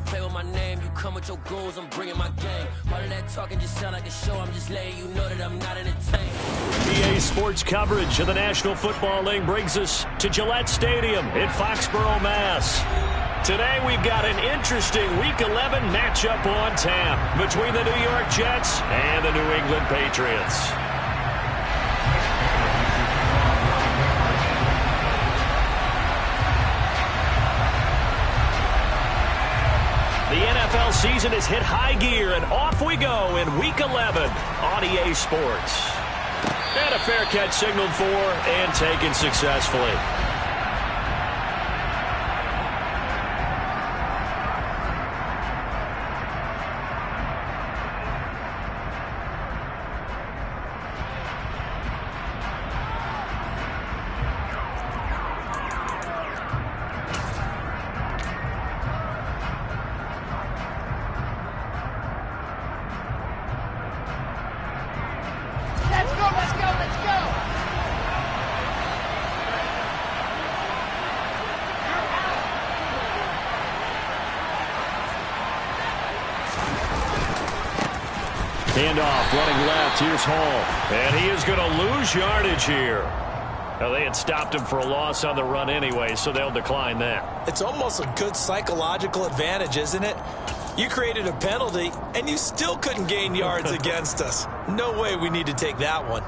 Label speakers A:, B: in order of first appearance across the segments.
A: don't play with my name. You come with your goals, I'm bringing my game. All of that talking just sound like a show. I'm just letting you know that I'm not entertained.
B: EA Sports coverage of the National Football League brings us to Gillette Stadium in Foxborough, Mass. Today we've got an interesting Week 11 matchup on tap between the New York Jets and the New England Patriots. The NFL season has hit high gear, and off we go in Week 11 on EA Sports. And a fair catch signaled for and taken successfully. Handoff, running left. Here's Hall. And he is going to lose yardage here. Now, they had stopped him for a loss on the run anyway, so they'll decline that.
C: It's almost a good psychological advantage, isn't it? You created a penalty, and you still couldn't gain yards against us. No way we need to take that one.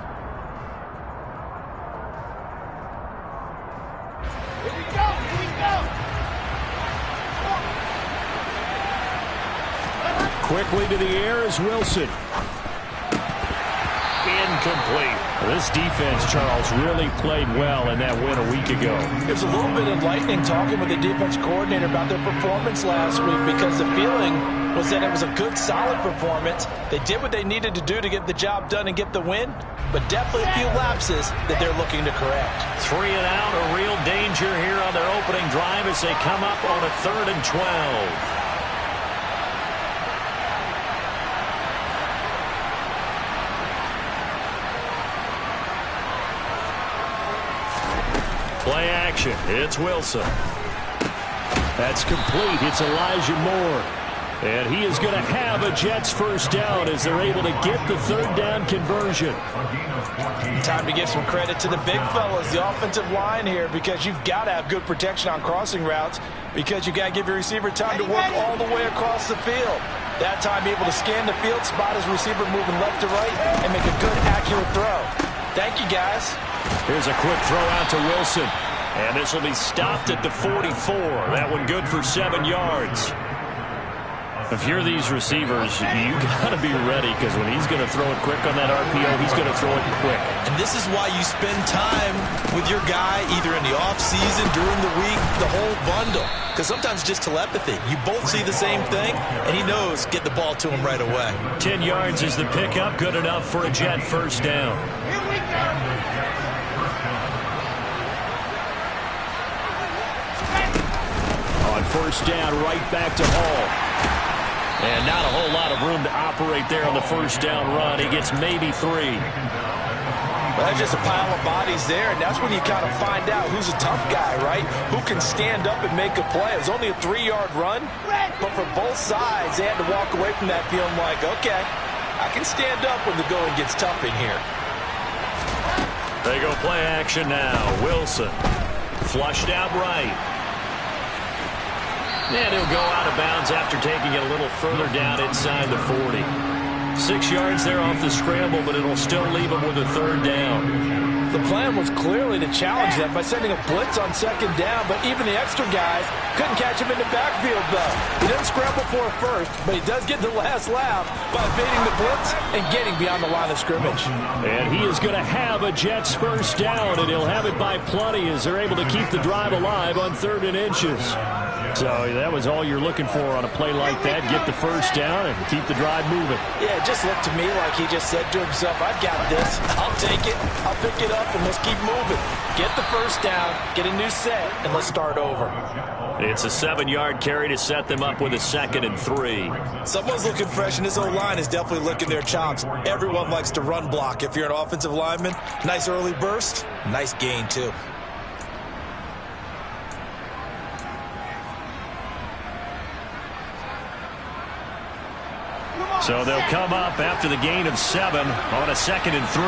D: Here we go! Here we go!
B: Quickly to the air is Wilson. Incomplete. This defense, Charles, really played well in that win a week ago.
C: It was a little bit enlightening talking with the defense coordinator about their performance last week, because the feeling was that it was a good, solid performance. They did what they needed to do to get the job done and get the win, but definitely a few lapses that they're looking to correct.
B: 3 and out, a real danger here on their opening drive as they come up on a 3rd and 12. Play action. It's Wilson. That's complete. It's Elijah Moore. And he is going to have a Jets first down as they're able to get the 3rd down conversion.
C: Time to give some credit to the big fellas, the offensive line here, because you've got to have good protection on crossing routes, because you've got to give your receiver time to work all the way across the field. That time able to scan the field, spot his receiver moving left to right, and make a good, accurate throw. Thank you, guys.
B: Here's a quick throw out to Wilson. And this will be stopped at the 44. That one good for 7 yards. If you're these receivers, you got to be ready, because when he's going to throw it quick on that RPO, he's going to throw it quick.
C: And this is why you spend time with your guy either in the offseason, during the week, the whole bundle. Because sometimes just telepathy. You both see the same thing, and he knows get the ball to him right away.
B: 10 yards is the pickup. Good enough for a Jet first down.
D: Here we go!
B: On first down, right back to Hall. And not a whole lot of room to operate there on the first down run. He gets maybe 3.
C: Well, that's just a pile of bodies there, and that's when you kind of find out who's a tough guy, right? Who can stand up and make a play. It was only a 3-yard run, but for both sides, they had to walk away from that feeling like, okay, I can stand up when the going gets tough in here.
B: They go play action now. Wilson flushed out right. And he'll go out of bounds after taking it a little further down inside the 40. 6 yards there off the scramble, but it'll still leave him with a 3rd down.
C: The plan was clearly to challenge them by sending a blitz on 2nd down, but even the extra guys couldn't catch him in the backfield, though. He didn't scramble for it first, but he does get the last laugh by evading the blitz and getting beyond the line of scrimmage.
B: And he is going to have a Jets first down, and he'll have it by plenty as they're able to keep the drive alive on 3rd and inches. So that was all you're looking for on a play like that. Get the first down and keep the drive moving.
C: Yeah, it just looked to me like he just said to himself, I've got this. I'll take it. I'll pick it up, and let's keep moving. Get the first down, get a new set, and let's start over.
B: It's a 7-yard carry to set them up with a 2nd and 3.
C: Someone's looking fresh, and his O-line is definitely licking their chops. Everyone likes to run block. If you're an offensive lineman, nice early burst, nice gain, too.
B: So they'll come up after the gain of 7 on a 2nd and 3.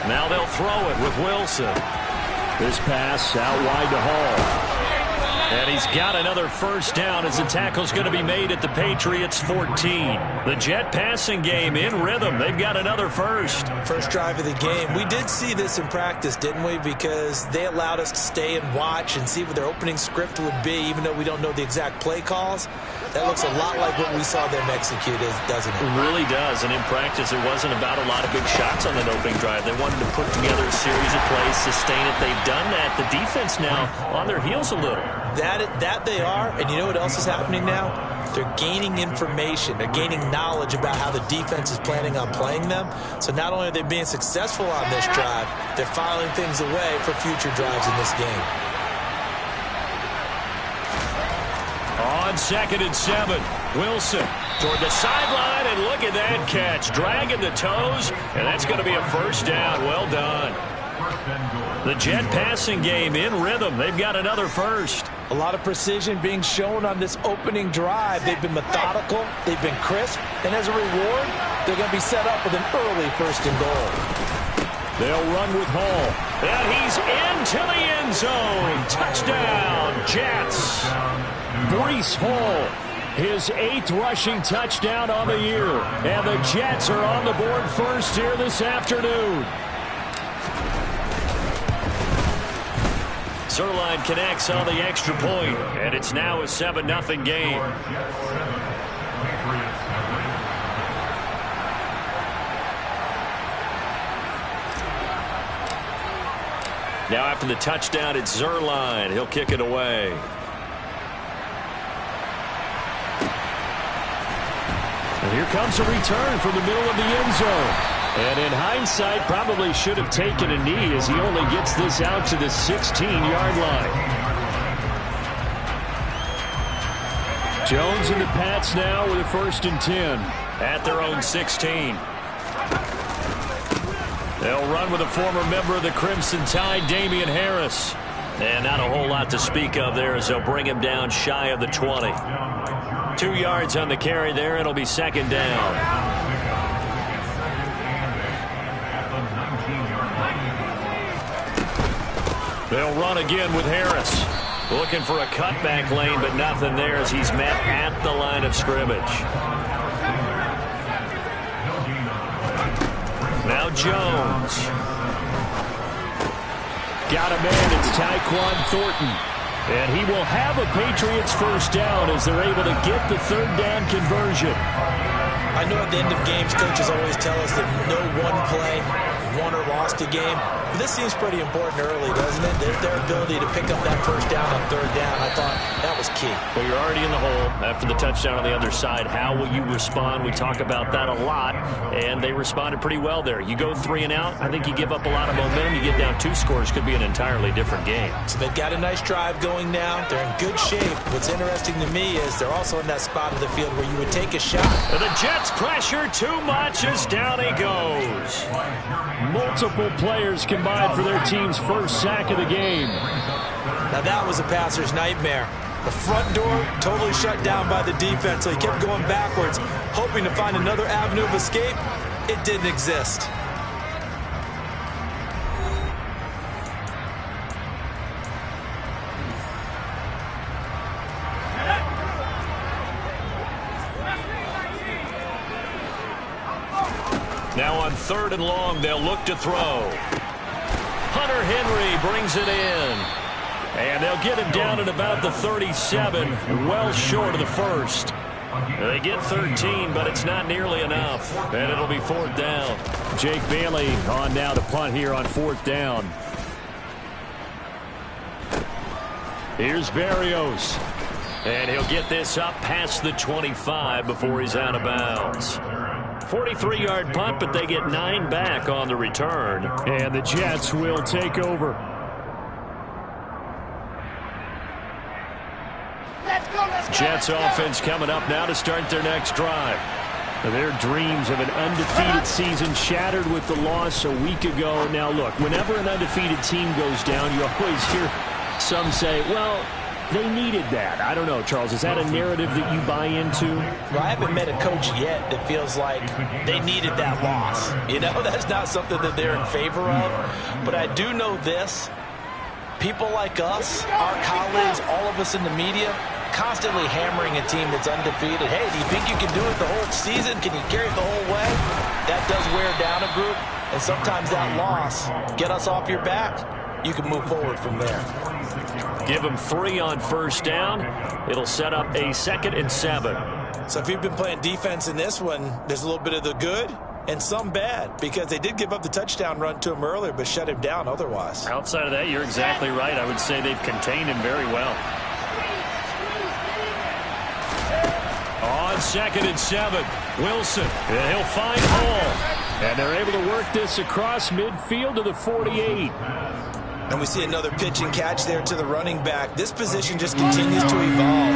B: Now they'll throw it with Wilson. This pass out wide to Hall. And he's got another first down as the tackle's going to be made at the Patriots 14. The Jet passing game in rhythm. They've got another first.
C: First drive of the game. We did see this in practice, didn't we? Because they allowed us to stay and watch and see what their opening script would be, even though we don't know the exact play calls. That looks a lot like what we saw them execute, doesn't it?
B: It really does. And in practice, it wasn't about a lot of big shots on that opening drive. They wanted to put together a series of plays, sustain it. They've done that. The defense now on their heels a little.
C: That they are, and you know what else is happening now? They're gaining information. They're gaining knowledge about how the defense is planning on playing them. So not only are they being successful on this drive, they're filing things away for future drives in this game.
B: On 2nd and 7, Wilson toward the sideline, and look at that catch. Dragging the toes, and that's going to be a first down. Well done. The Jet passing game in rhythm. They've got another first.
C: A lot of precision being shown on this opening drive. They've been methodical. They've been crisp. And as a reward, they're going to be set up with an early 1st and goal.
B: They'll run with Hall. And he's into the end zone. Touchdown, Jets. Breece Hall, his 8th rushing touchdown on the year. And the Jets are on the board first here this afternoon. Zerline connects on the extra point, and it's now a 7-0 game. Now after the touchdown, it's Zerline. He'll kick it away. And here comes a return from the middle of the end zone. And in hindsight, probably should have taken a knee as he only gets this out to the 16-yard line. Jones and the Pats now with a 1st and 10 at their own 16. They'll run with a former member of the Crimson Tide, Damian Harris. And not a whole lot to speak of there as they'll bring him down shy of the 20. 2 yards on the carry there. It'll be 2nd down. They'll run again with Harris. Looking for a cutback lane, but nothing there as he's met at the line of scrimmage. Now Jones. Got a man. It's Tyquan Thornton. And he will have a Patriots first down as they're able to get the 3rd down conversion.
C: I know at the end of games, coaches always tell us that no one play won or lost a game. But this seems pretty important early, doesn't it? Their ability to pick up that first down on 3rd down, I thought that was key.
B: Well, you're already in the hole after the touchdown on the other side. How will you respond? We talk about that a lot, and they responded pretty well there. You go 3 and out, I think you give up a lot of momentum. You get down 2 scores, could be an entirely different game.
C: So they've got a nice drive going now. They're in good shape. What's interesting to me is they're also in that spot of the field where you would take a shot.
B: And the Jets pressure too much as down he goes. Multiple players combined for their team's first sack of the game.
C: Now that was a passer's nightmare. The front door totally shut down by the defense, so he kept going backwards, hoping to find another avenue of escape. It didn't exist.
B: Now on 3rd and long, they'll look to throw. Hunter Henry brings it in. And they'll get him down at about the 37, well short of the first. They get 13, but it's not nearly enough. And it'll be 4th down. Jake Bailey on now to punt here on 4th down. Here's Berrios. And he'll get this up past the 25 before he's out of bounds. 43-yard punt, but they get 9 back on the return. And the Jets will take over.
D: Let's go, let's go,
B: Jets
D: let's go.
B: offense coming up now to start their next drive. Their dreams of an undefeated season shattered with the loss a week ago. Now, look, whenever an undefeated team goes down, you always hear some say, well, they needed that. I don't know, Charles. Is that a narrative that you buy into?
C: Well, I haven't met a coach yet that feels like they needed that loss. You know, that's not something that they're in favor of. But I do know this. People like us, our colleagues, all of us in the media, constantly hammering a team that's undefeated. Hey, do you think you can do it the whole season? Can you carry it the whole way? That does wear down a group, and sometimes that loss, get us off your back, you can move forward from there.
B: Give them 3 on first down. It'll set up a 2nd and 7.
C: So if you've been playing defense in this one, there's a little bit of the good and some bad, because they did give up the touchdown run to him earlier, but shut him down otherwise.
B: Outside of that, you're exactly right. I would say they've contained him very well. On 2nd and 7, Wilson, and he'll find Hall. And they're able to work this across midfield to the 48.
C: And we see another pitch and catch there to the running back. This position just continues to evolve.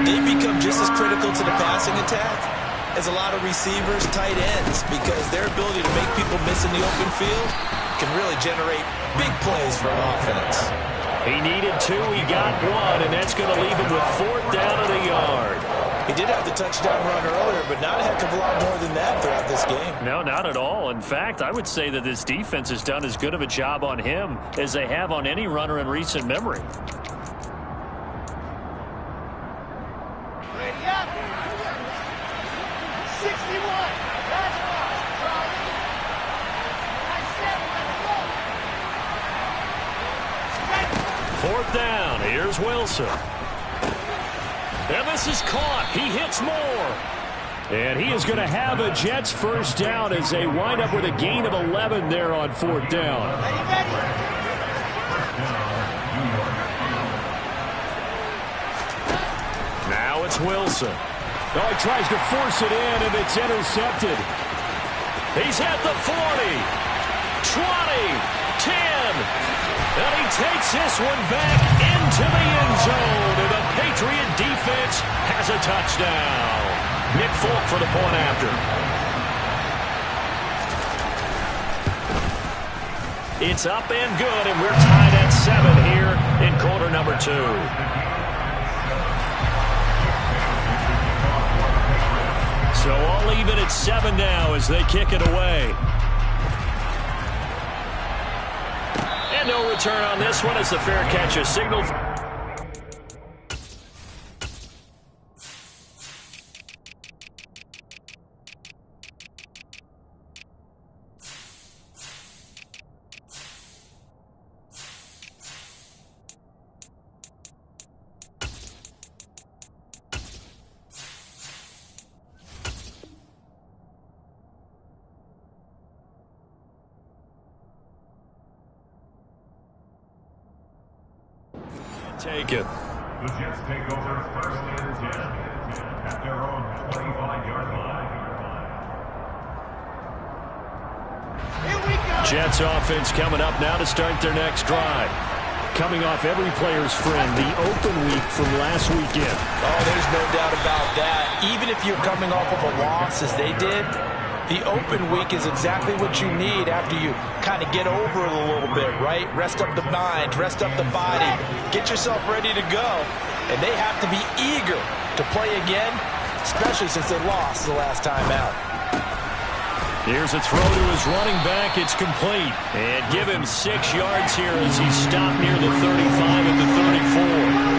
C: They become just as critical to the passing attack as a lot of receivers, tight ends, because their ability to make people miss in the open field can really generate big plays for an offense.
B: He needed 2, he got 1, and that's going to leave him with 4th down and a yard.
C: He did have the touchdown run earlier, but not a heck of a lot more than that throughout this game.
B: No, not at all. In fact, I would say that this defense has done as good of a job on him as they have on any runner in recent memory.
D: Ready up. 61. That's right. Nice set. Let's go.
B: 4th down. Here's Wilson. And this is caught. He hits more. And he is going to have a Jets first down as they wind up with a gain of 11 there on 4th down. Now it's Wilson. Oh, he tries to force it in, and it's intercepted. He's at the 40, 20, 10. And he takes this one back into the end zone, and the Patriot defense has a touchdown. Nick Folk for the point after. It's up and good, and we're tied at 7 here in quarter number 2. So all even at 7 now as they kick it away. And no return on this one as the fair catch is signaled. Take it.
E: The Jets take over 1st and 10 at their own 25-yard line.
D: Here we go.
B: Jets offense coming up now to start their next drive. Coming off every player's friend, the open week from last weekend.
C: Oh, there's no doubt about that. Even if you're coming off of a loss as they did, the open week is exactly what you need after you kind of get over it a little bit, right? Rest up the mind, rest up the body, get yourself ready to go. And they have to be eager to play again, especially since they lost the last time out.
B: Here's a throw to his running back. It's complete. And give him 6 yards here as he stopped near the 35 at the 34.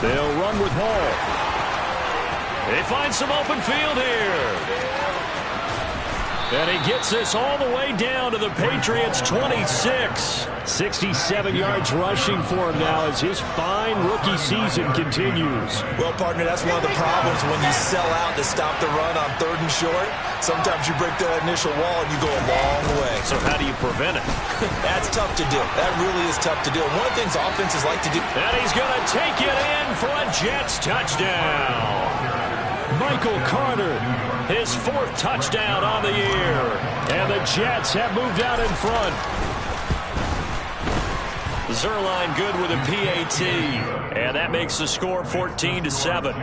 B: They'll run with Hall. They find some open field here. And he gets this all the way down to the Patriots' 26. 67 yards rushing for him now as his fine rookie season continues.
C: Well, partner, that's one of the problems when you sell out to stop the run on 3rd and short. Sometimes you break that initial wall and you go a long way.
B: So how do you prevent it?
C: That's tough to do. That really is tough to do. One of the things offenses like to do.
B: And he's going to take it in for a Jets touchdown. Michael Carter, his 4th touchdown on the year. And the Jets have moved out in front. Zerline good with a PAT. And that makes the score 14-7.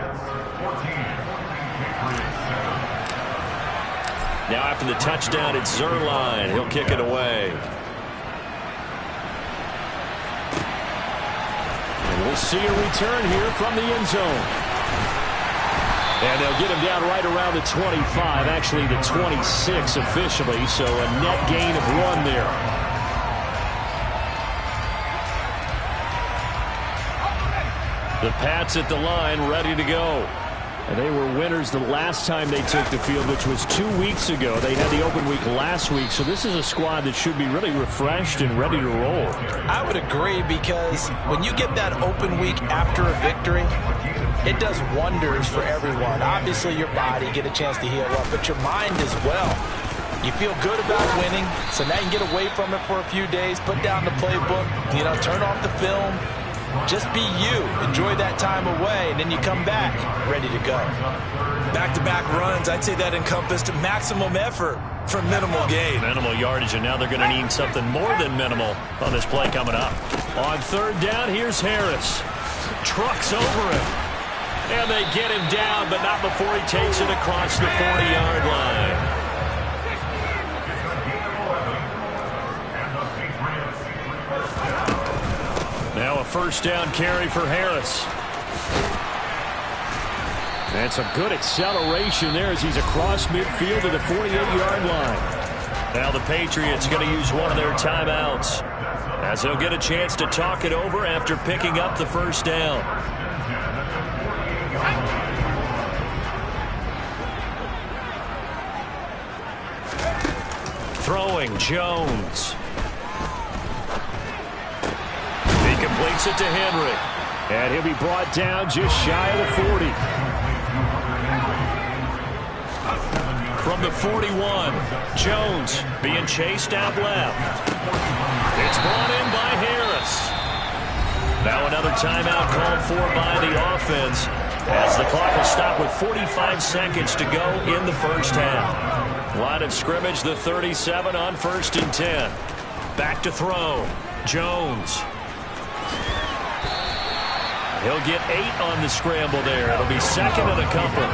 B: Now after the touchdown, it's Zerline. He'll kick it away. And we'll see a return here from the end zone. And they'll get him down right around the 25, actually the 26 officially, so a net gain of 1 there. The Pats at the line, ready to go. And they were winners the last time they took the field, which was 2 weeks ago. They had the open week last week, so this is a squad that should be really refreshed and ready to roll.
C: I would agree, because when you get that open week after a victory, it does wonders for everyone. Obviously, your body, get a chance to heal up, but your mind as well. You feel good about winning, so now you can get away from it for a few days, put down the playbook, turn off the film. Just be you. Enjoy that time away, and then you come back ready to go.
F: Back-to-back runs, I'd say that encompassed maximum effort for minimal gain.
B: Minimal yardage, and now they're going to need something more than minimal on this play coming up. On 3rd down, here's Harris. Trucks over him. And they get him down, but not before he takes it across the 40-yard line. Now a 1st down carry for Harris. And some good acceleration there as he's across midfield to the 48-yard line. Now the Patriots going to use one of their timeouts as they'll get a chance to talk it over after picking up the 1st down. Throwing Jones. Completes it to Henry. And he'll be brought down just shy of the 40. From the 41, Jones being chased out left. It's brought in by Harris. Now another timeout called for by the offense as the clock will stop with 45 seconds to go in the 1st half. Line of scrimmage, the 37 on 1st and 10. Back to throw. Jones. He'll get 8 on the scramble there. It'll be 2nd and a couple.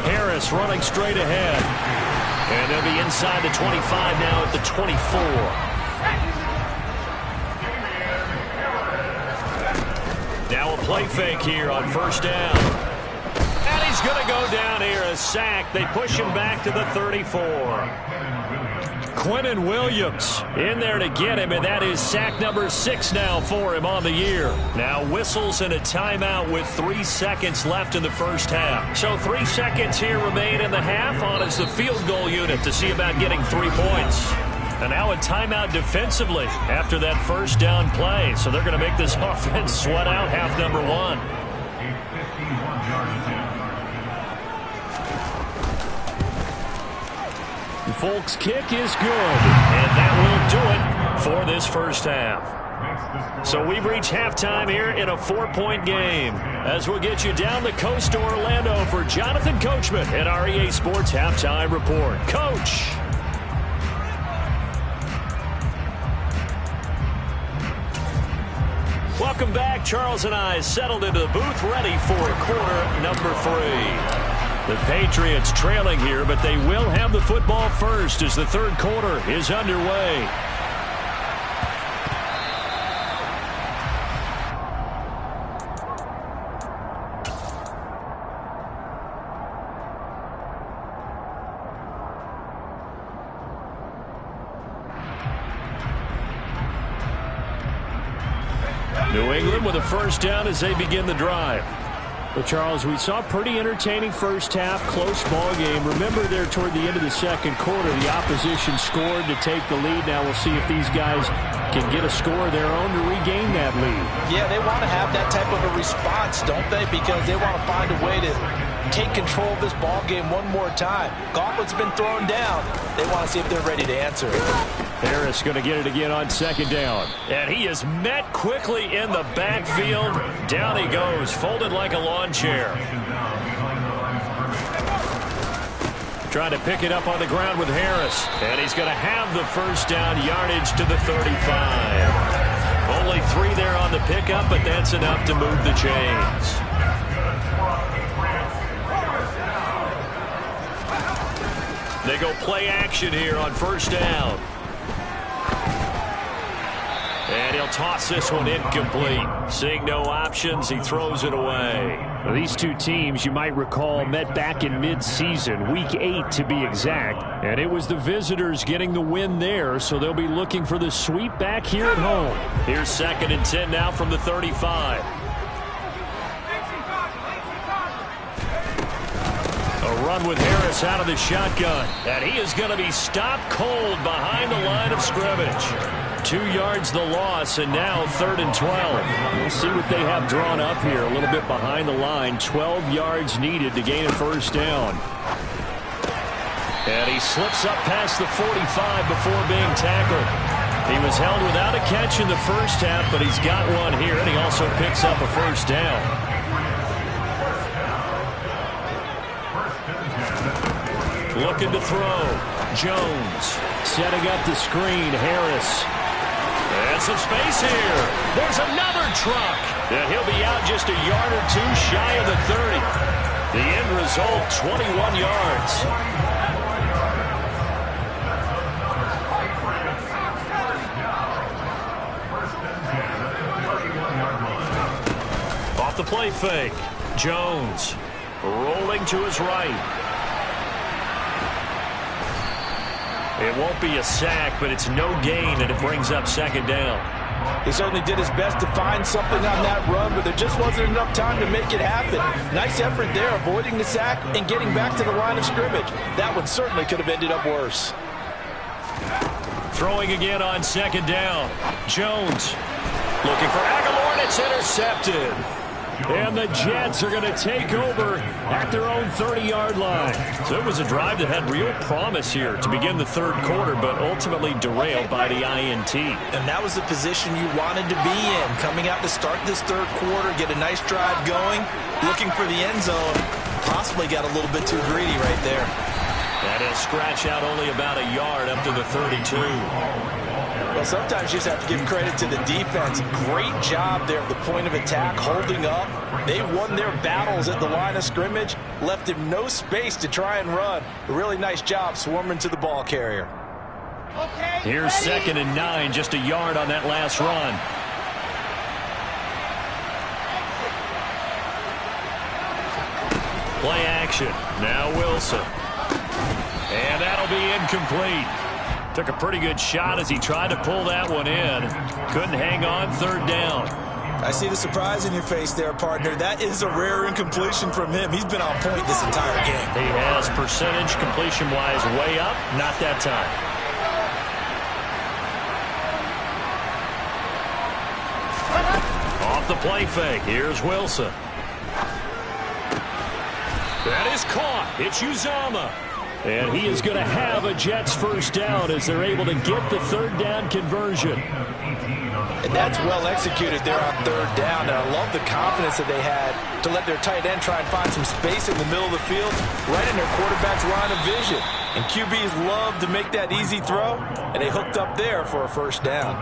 B: Harris running straight ahead. And they'll be inside the 25 now at the 24. Now a play fake here on 1st down. And he's going to go down here, a sack. They push him back to the 34. Quinnen Williams in there to get him, and that is sack number 6 now for him on the year. Now whistles and a timeout with 3 seconds left in the 1st half. So 3 seconds here remain in the half on as the field goal unit to see about getting 3 points. And now a timeout defensively after that 1st down play. So they're going to make this offense sweat out half number 1. Folks' kick is good, and that will do it for this 1st half. So we've reached halftime here in a 4-point game as we'll get you down the coast to Orlando for Jonathan Coachman at our EA Sports Halftime Report. Coach. Welcome back. Charles and I settled into the booth ready for quarter number 3. The Patriots trailing here, but they will have the football first as the 3rd quarter is underway. New England with a 1st down as they begin the drive. Well, Charles, we saw a pretty entertaining 1st half, close ball game. Remember there toward the end of the 2nd quarter, the opposition scored to take the lead. Now we'll see if these guys can get a score of their own to regain that lead.
C: Yeah, they want to have that type of a response, don't they? Because they want to find a way to take control of this ball game one more time. Gauntlet's been thrown down. They want to see if they're ready to answer it.
B: Harris going to get it again on second down. And he is met quickly in the backfield. Down he goes, folded like a lawn chair. Trying to pick it up on the ground with Harris. And he's going to have the first down, yardage to the 35. Only 3 there on the pickup, but that's enough to move the chains. They go play action here on first down. And he'll toss this one incomplete. Seeing no options, he throws it away. Well, these two teams, you might recall, met back in mid-season, week 8 to be exact. And it was the visitors getting the win there, so they'll be looking for the sweep back here at home. Here's 2nd and 10 now from the 35. A run with Harris out of the shotgun. And he is going to be stopped cold behind the line of scrimmage. 2 yards the loss, and now 3rd and 12. We'll see what they have drawn up here. A little bit behind the line. 12 yards needed to gain a first down. And he slips up past the 45 before being tackled. He was held without a catch in the first half, but he's got one here, and he also picks up a first down. Looking to throw. Jones setting up the screen. Harris. And some space here. There's another truck. And he'll be out just a yard or 2 shy of the 30. The end result, 21 yards. Off the play fake. Jones rolling to his right. It won't be a sack, but it's no gain, and it brings up 2nd down.
C: He certainly did his best to find something on that run, but there just wasn't enough time to make it happen. Nice effort there, avoiding the sack and getting back to the line of scrimmage. That one certainly could have ended up worse.
B: Throwing again on 2nd down. Jones looking for Aguilar, and it's intercepted. And the Jets are going to take over at their own 30-yard line. So it was a drive that had real promise here to begin the 3rd quarter, but ultimately derailed by the INT.
C: And that was the position you wanted to be in. Coming out to start this 3rd quarter, get a nice drive going, looking for the end zone. Possibly got a little bit too greedy right there.
B: And he'll scratch out only about a yard up to the 32.
C: Well, sometimes you just have to give credit to the defense. Great job there at the point of attack, holding up. They won their battles at the line of scrimmage, left him no space to try and run. A really nice job swarming to the ball carrier.
B: Here's 2nd and 9, just a yard on that last run. Play action. Now Wilson. And that'll be incomplete. Took a pretty good shot as he tried to pull that one in. Couldn't hang on. 3rd down.
F: I see the surprise in your face there, partner. That is a rare incompletion from him. He's been on point this entire game.
B: He has percentage completion-wise way up. Not that time. Off the play fake. Here's Wilson. That is caught. It's Uzama. And he is going to have a Jets first down as they're able to get the 3rd down conversion.
C: And that's well executed there on 3rd down. And I love the confidence that they had to let their tight end try and find some space in the middle of the field, right in their quarterback's line of vision. And QBs love to make that easy throw, and they hooked up there for a first down.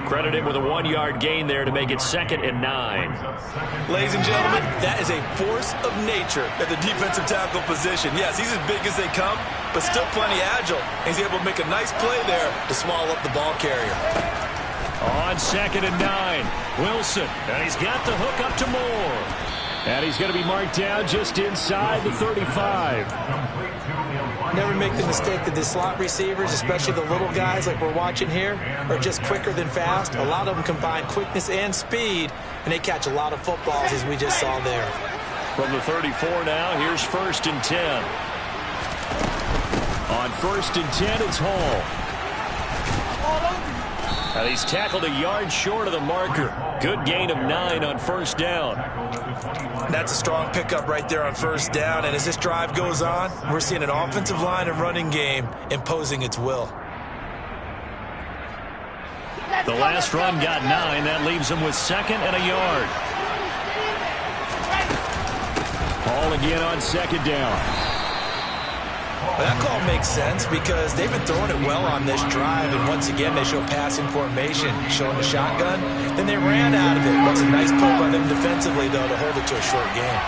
B: Credit him with a 1-yard gain there to make it 2nd and 9.
F: Ladies and gentlemen, that is a force of nature at the defensive tackle position. Yes, he's as big as they come, but still plenty agile. He's able to make a nice play there to swallow up the ball carrier.
B: On 2nd and 9, Wilson, and he's got the hook up to Moore. And he's going to be marked down just inside the 35.
C: Never make the mistake that the slot receivers, especially the little guys like we're watching here, are just quicker than fast. A lot of them combine quickness and speed, and they catch a lot of footballs, as we just saw there.
B: From the 34 now, here's 1st and 10. On 1st and 10, it's Hall. And he's tackled a yard short of the marker. Good gain of 9 on first down.
C: That's a strong pickup right there on first down. And as this drive goes on, we're seeing an offensive line and running game imposing its will.
B: The last run got 9. That leaves him with 2nd and a yard. Ball again on 2nd down.
C: Well, that call makes sense because they've been throwing it well on this drive, and once again they show passing formation, showing the shotgun. Then they ran out of it. That's a nice play by them defensively, though, to hold it to a short game.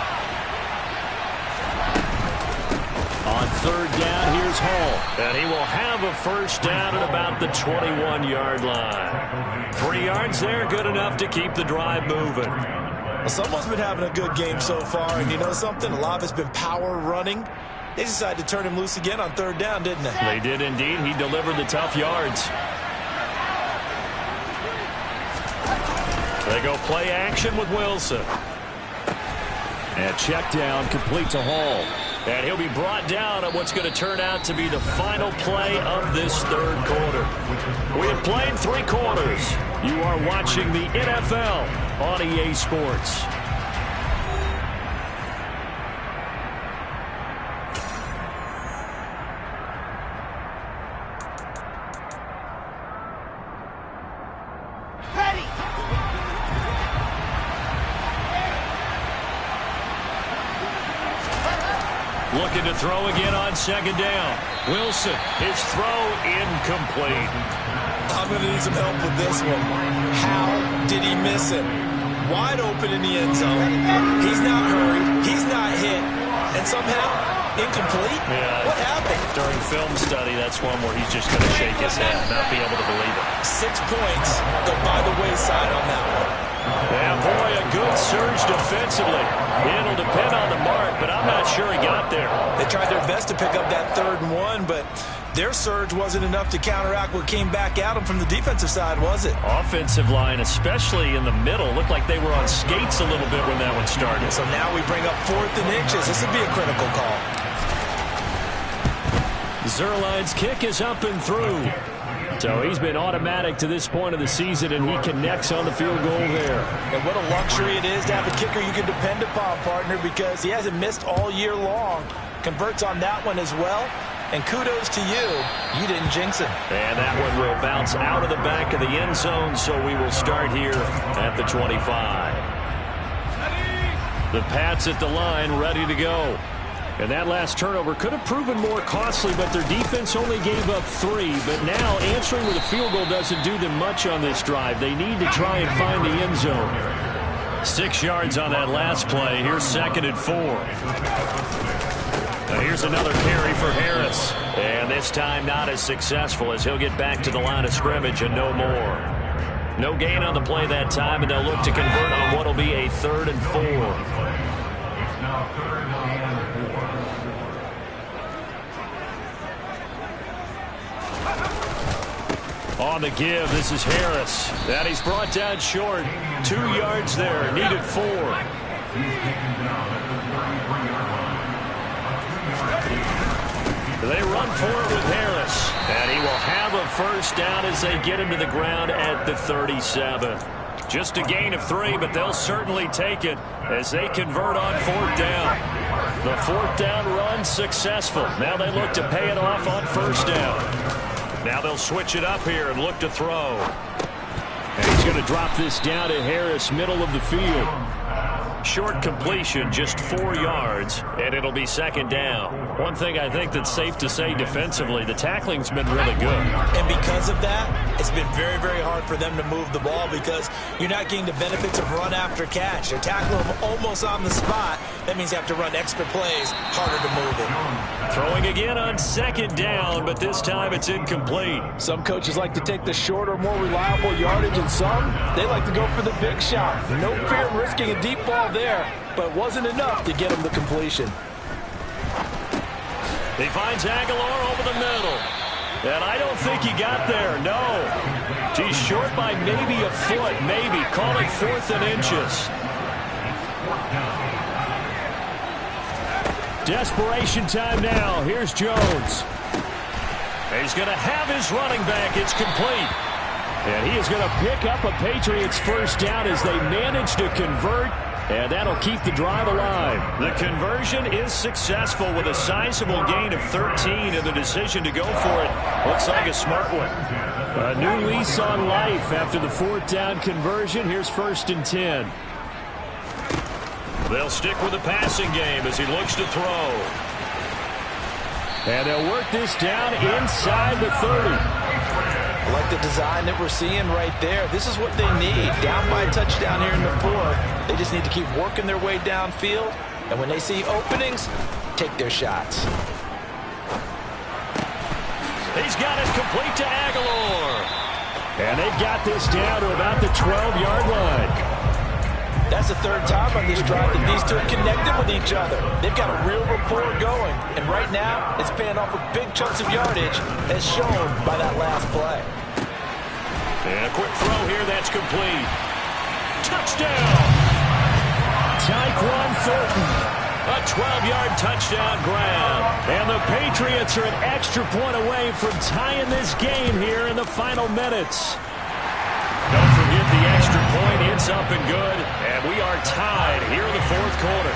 B: On 3rd down, here's Hall, and he will have a first down at about the 21-yard line. 3 yards there, good enough to keep the drive moving.
C: Well, someone's been having a good game so far, and you know something? A lot of it's been power running. They decided to turn him loose again on 3rd down, didn't they?
B: They did indeed. He delivered the tough yards. They go play action with Wilson. And check down, complete to Hall. And he'll be brought down at what's going to turn out to be the final play of this 3rd quarter. We have played 3 quarters. You are watching the NFL on EA Sports. Looking to throw again on 2nd down. Wilson, his throw incomplete.
C: I'm going to need some help with this one. How did he miss it? Wide open in the end zone. He's not hurried. He's not hit. And somehow, incomplete?
B: Yeah.
C: What happened?
B: During film study, that's one where he's just going to shake his head, not be able to believe it.
C: 6 points go by the wayside on that one.
B: Yeah, boy, a good surge defensively. It'll depend on the mark, but I'm not sure he got there.
C: They tried their best to pick up that 3rd and 1, but their surge wasn't enough to counteract what came back at them from the defensive side, was it?
B: Offensive line, especially in the middle, looked like they were on skates a little bit when that one started.
C: So now we bring up 4th and inches. This would be a critical call.
B: Zerline's kick is up and through. So he's been automatic to this point of the season, and he connects on the field goal there.
C: And what a luxury it is to have a kicker you can depend upon, partner, because he hasn't missed all year long. Converts on that one as well. And kudos to you. You didn't jinx him.
B: And that one will bounce out of the back of the end zone, so we will start here at the 25. The Pats at the line, ready to go. And that last turnover could have proven more costly, but their defense only gave up 3. But now answering with a field goal doesn't do them much on this drive. They need to try and find the end zone. 6 yards on that last play. Here's 2nd and 4. Now here's another carry for Harris. And this time not as successful as he'll get back to the line of scrimmage and no more. No gain on the play that time, and they'll look to convert on what will be a 3rd and 4.
E: It's now 3rd and 4.
B: On the give, this is Harris. And he's brought down short. 2 yards there, needed 4. They run for it with Harris. And he will have a first down as they get him to the ground at the 37. Just a gain of 3, but they'll certainly take it as they convert on 4th down. The 4th down run successful. Now they look to pay it off on 1st down. Now they'll switch it up here and look to throw. And he's going to drop this down to Harris, middle of the field. Short completion, just 4 yards, and it'll be 2nd down. One thing I think that's safe to say defensively, the tackling's been really good.
C: And because of that, it's been very, very hard for them to move the ball because you're not getting the benefits of run after catch. They're tackling them almost on the spot. That means you have to run extra plays, harder to move it.
B: Throwing again on 2nd down, but this time it's incomplete.
C: Some coaches like to take the shorter, more reliable yardage, and some, they like to go for the big shot. No fear in risking a deep ball there, but it wasn't enough to get him the completion.
B: He finds Aguilar over the middle. And I don't think he got there, no. He's short by maybe a foot, maybe. Call it 4th and inches. Desperation time now. Here's Jones. He's going to have his running back. It's complete. And he is going to pick up a Patriots first down as they manage to convert. And that'll keep the drive alive. The conversion is successful with a sizable gain of 13, and the decision to go for it looks like a smart one. A new lease on life after the fourth down conversion. Here's 1st and 10. They'll stick with the passing game as he looks to throw. And they'll work this down inside the 30.
C: I like the design that we're seeing right there. This is what they need. Down by a touchdown here in the 4th. They just need to keep working their way downfield. And when they see openings, take their shots.
B: He's got it complete to Aguilar. And they've got this down to about the 12-yard line.
C: That's the 3rd time on this drive that these two have connected with each other. They've got a real rapport going. And right now, it's paying off with big chunks of yardage, as shown by that last play.
B: And a quick throw here that's complete. Touchdown! Tyquan Thornton. A 12-yard touchdown grab. And the Patriots are an extra point away from tying this game here in the final minutes. Don't forget the extra point. It's up and good. And we are tied here in the 4th quarter.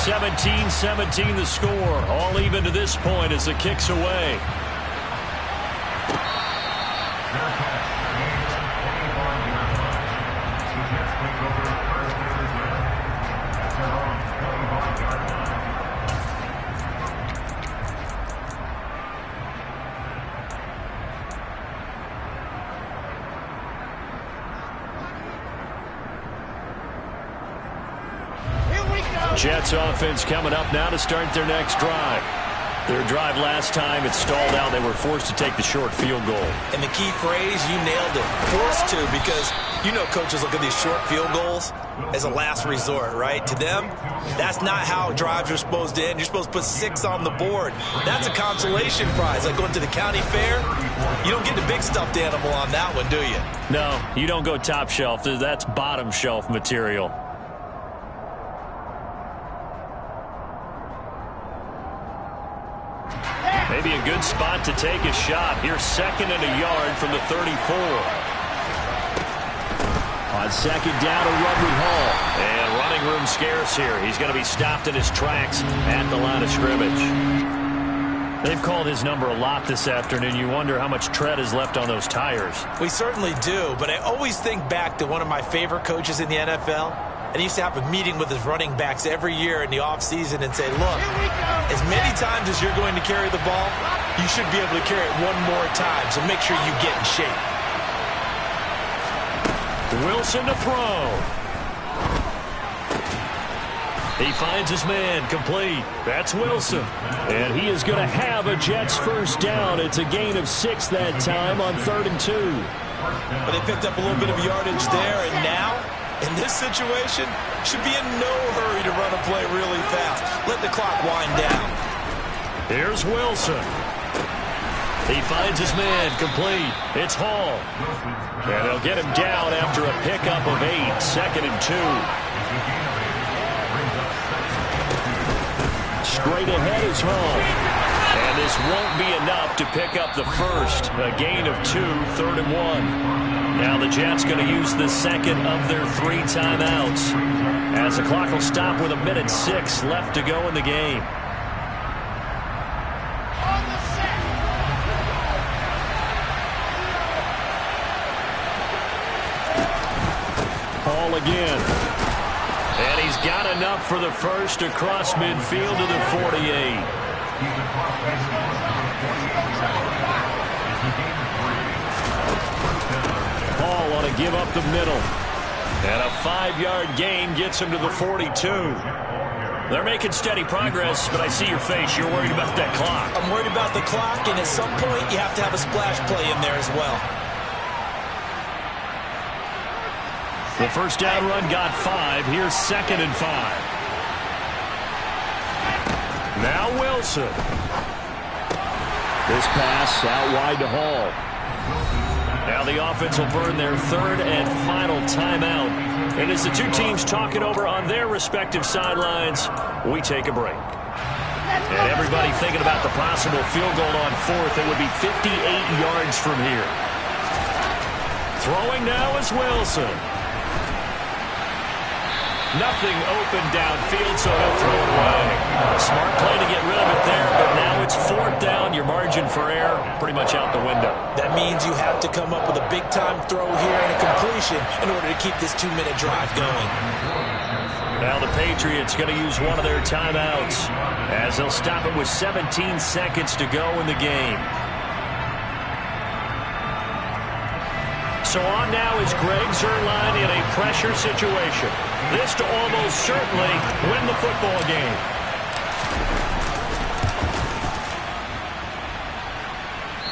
B: 17-17 the score. All even to this point as the kick's away. Jets offense coming up now to start their next drive. Their drive last time, it stalled out. They were forced to take the short field goal.
F: And the key phrase, you nailed it. Forced to, because you know coaches look at these short field goals as a last resort, right? To them, that's not how drives are supposed to end. You're supposed to put 6 on the board. That's a consolation prize. Like going to the county fair, you don't get the big stuffed animal on that one, do you?
B: No, you don't go top shelf. That's bottom shelf material. Maybe a good spot to take a shot. Here's 2nd and a yard from the 34. On 2nd down, a run we haul. And running room scarce here. He's going to be stopped in his tracks at the line of scrimmage. They've called his number a lot this afternoon. You wonder how much tread is left on those tires.
C: We certainly do, but I always think back to one of my favorite coaches in the NFL. And he used to have a meeting with his running backs every year in the offseason and say, look, as many times as you're going to carry the ball, you should be able to carry it one more time, so make sure you get in shape.
B: Wilson to throw. He finds his man, complete. That's Wilson. And he is going to have a Jets first down. It's a gain of 6 that time on 3rd and 2.
C: But they picked up a little bit of yardage there, and now, in this situation, should be in no hurry to run a play really fast. Let the clock wind down.
B: Here's Wilson. He finds his man, complete. It's Hall. And they'll get him down after a pickup of 8, 2nd and 2. Straight ahead is Hall. And this won't be enough to pick up the first. A gain of 2, 3rd and 1. Now the Jets going to use the 2nd of their 3 timeouts. As the clock will stop with 1:06 left to go in the game. Hall again. And he's got enough for the first across midfield to the 48. Hall on to give up the middle. And a 5-yard gain gets him to the 42. They're making steady progress, but I see your face. You're worried about that clock.
C: I'm worried about the clock, and at some point, you have to have a splash play in there as well.
B: The first down run got 5. Here's 2nd and 5. Now Wilson. This pass out wide to Hall. Now the offense will burn their 3rd and final timeout. And as the two teams talk it over on their respective sidelines, we take a break. And everybody thinking about the possible field goal on 4th. It would be 58 yards from here. Throwing now is Wilson. Nothing open downfield, so he'll throw it away. Smart play to get rid of it there, but now it's 4th down. Your margin for error pretty much out the window.
F: That means you have to come up with a big-time throw here and a completion in order to keep this 2-minute drive going.
B: Now the Patriots going to use one of their timeouts as they'll stop it with 17 seconds to go in the game. So on now is Greg Zuerlein in a pressure situation. This to almost certainly win the football game.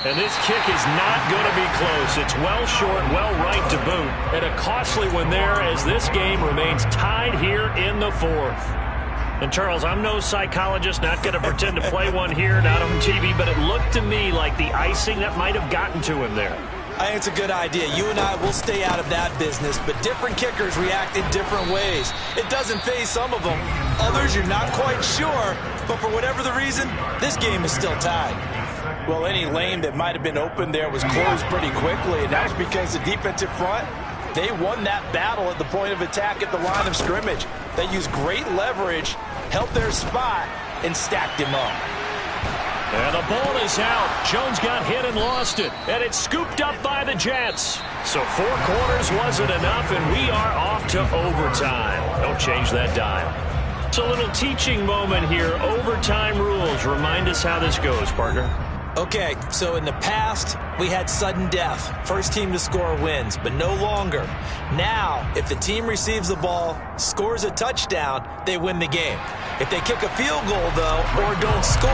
B: And this kick is not going to be close. It's well short, well right to boot. And a costly one there as this game remains tied here in the 4th. And, Charles, I'm no psychologist, not going to pretend to play one here, not on TV, but it looked to me like the icing that might have gotten to him there.
F: I think it's a good idea. You and I will stay out of that business, but different kickers react in different ways. It doesn't faze some of them. Others, you're not quite sure, but for whatever the reason, this game is still tied. Well, any lane that might have been open there was closed pretty quickly, and that was because the defensive front, they won that battle at the point of attack at the line of scrimmage. They used great leverage, held their spot, and stacked him up.
B: And the ball is out. Jones got hit and lost it. And it's scooped up by the Jets. So 4 quarters wasn't enough, and we are off to overtime. Don't change that dial. It's a little teaching moment here. Overtime rules. Remind us how this goes, partner.
F: Okay, so in the past, we had sudden death. First team to score wins, but no longer. Now, if the team receives the ball, scores a touchdown, they win the game. If they kick a field goal, though, or don't score,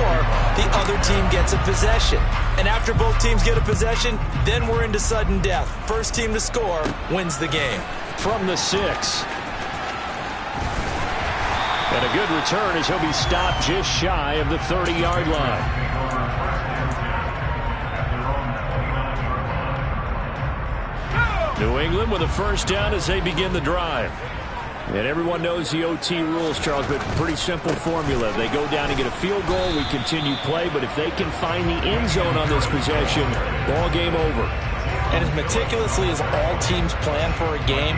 F: the other team gets a possession. And after both teams get a possession, then we're into sudden death. First team to score wins the game.
B: From the 6. And a good return as he'll be stopped just shy of the 30-yard line. New England with a first down as they begin the drive. And everyone knows the OT rules, Charles, but pretty simple formula. They go down and get a field goal, we continue play, but if they can find the end zone on this possession, ball game over.
F: And as meticulously as all teams plan for a game,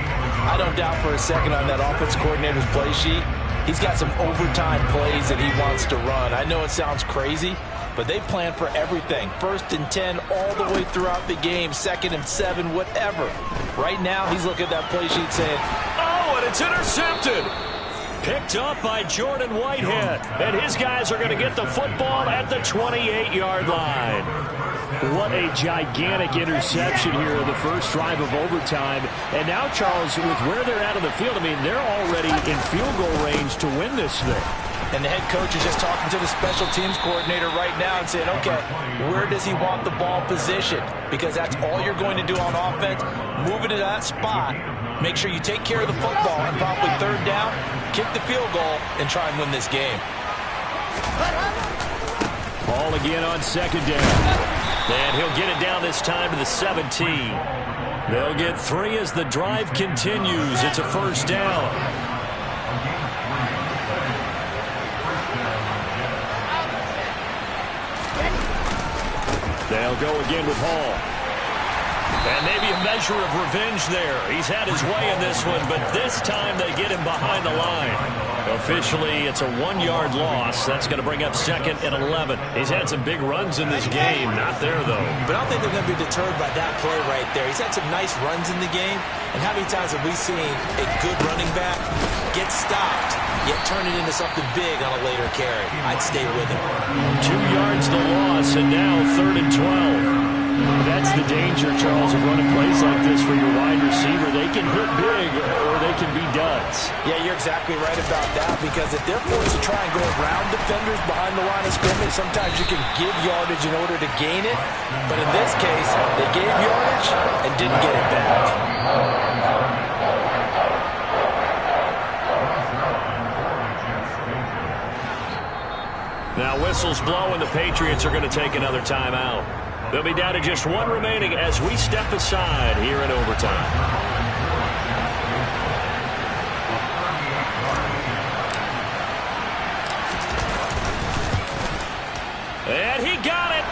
F: I don't doubt for a second on that offense coordinator's play sheet, he's got some overtime plays that he wants to run. I know it sounds crazy, but they plan for everything. 1st and 10 all the way throughout the game, 2nd and 7, whatever. Right now, he's looking at that play sheet saying,
B: oh, and it's intercepted. Picked up by Jordan Whitehead. And his guys are going to get the football at the 28-yard line. What a gigantic interception here in the first drive of overtime. And now, Charles, with where they're at on the field, I mean, they're already in field goal range to win this thing.
F: And the head coach is just talking to the special teams coordinator right now and saying, okay, where does he want the ball positioned? Because that's all you're going to do on offense. Move it to that spot. Make sure you take care of the football and probably 3rd down, kick the field goal, and try and win this game.
B: Ball again on 2nd down. And he'll get it down this time to the 17. They'll get 3 as the drive continues. It's a first down. They'll go again with Hall. And maybe a measure of revenge there. He's had his way in this one, but this time they get him behind the line. Officially, it's a 1-yard loss. That's going to bring up 2nd and 11. He's had some big runs in this game. Not there, though.
F: But I don't think they're going to be deterred by that play right there. He's had some nice runs in the game. And how many times have we seen a good running back get stopped, yet turn it into something big on a later carry? I'd stay with him.
B: 2 yards the loss, and now 3rd and 12. That's the danger, Charles, of running plays like this for your wide receiver. They can hit big or they can be duds.
F: Yeah, you're exactly right about that, because if they're forced to try and go around defenders behind the line of scrimmage, sometimes you can give yardage in order to gain it. But in this case, they gave yardage and didn't get it back.
B: Now whistles blow and the Patriots are going to take another timeout. They'll be down to just 1 remaining as we step aside here in overtime. And he got it.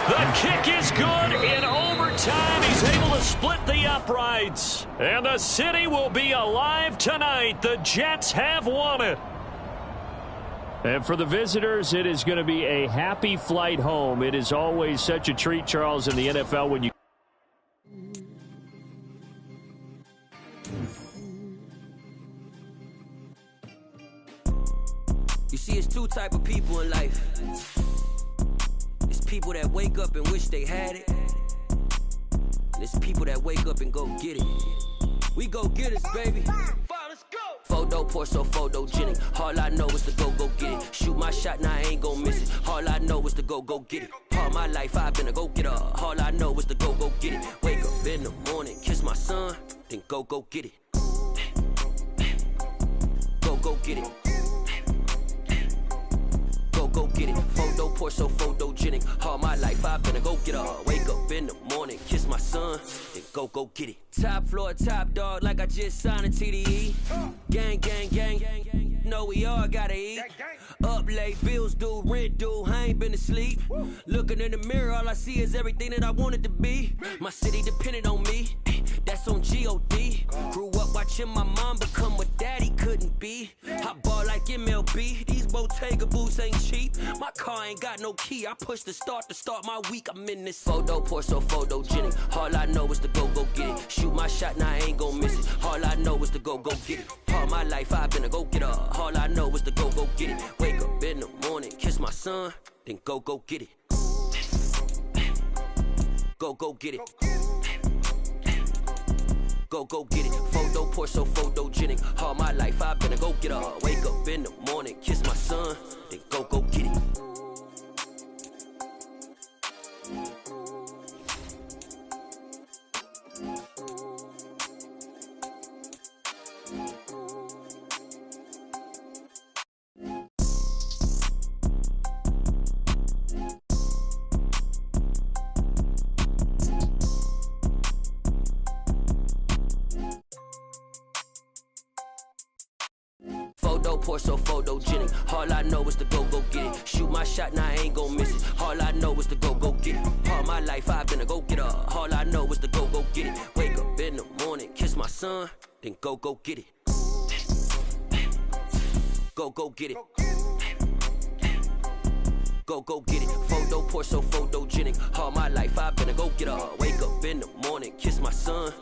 B: The kick is good in overtime. He's able to split the uprights. And the city will be alive tonight. The Jets have won it. And for the visitors, it is going to be a happy flight home. It is always such a treat, Charles, in the NFL when you...
A: You see, it's two type of people in life. It's people that wake up and wish they had it. And it's people that wake up and go get it. We go get it, baby. Let's go. Photo pour so photogenic. All I know is to go get it. Shoot my shot, now I ain't gon' miss it. All I know is to go get it. All my life I've been a go-getter. All I know is to go get it. Wake up in the morning, kiss my son, then go get it. Go get it. Go get it. Photo pour so photogenic. All my life I've been a go-getter. Wake up in the morning, kiss my son, then go get it. Top floor, top dog, like I just signed a TDE. Gang, gang, gang, gang, gang. Know we all gotta eat. Up late, bills due, rent due, I ain't been asleep. Looking in the mirror, all I see is everything that I wanted to be. My city depended on me, that's on G.O.D. Grew up watching my mom become what daddy couldn't be. I ball like MLB, these Bottega boots ain't cheap. My car ain't got no key, I push the start to start my week. I'm in this photo pour so photogenic. All I know is to go get it. Shoot my shot, now I ain't gon' miss it. All I know is to go get it. All my life I've been a go-getter. All I know is to go get it. Wake up in the morning, kiss my son, then go get it. Go get it. Go get it. Photo pour so photogenic. All my life I've been a go-getter. Wake up in the morning, kiss my son, then go get it. Photo pour so photogenic. All I know is to go get it. Shoot my shot, now I ain't gon' miss it. All I know is to go get it. All my life I've been a go-getter. All I know is to go get it. Wake up in the morning, kiss my son, then go get it. Go get it. Go get it. Photo pour so photogenic. All my life I've been a go-getter. Wake up in the morning, kiss my son,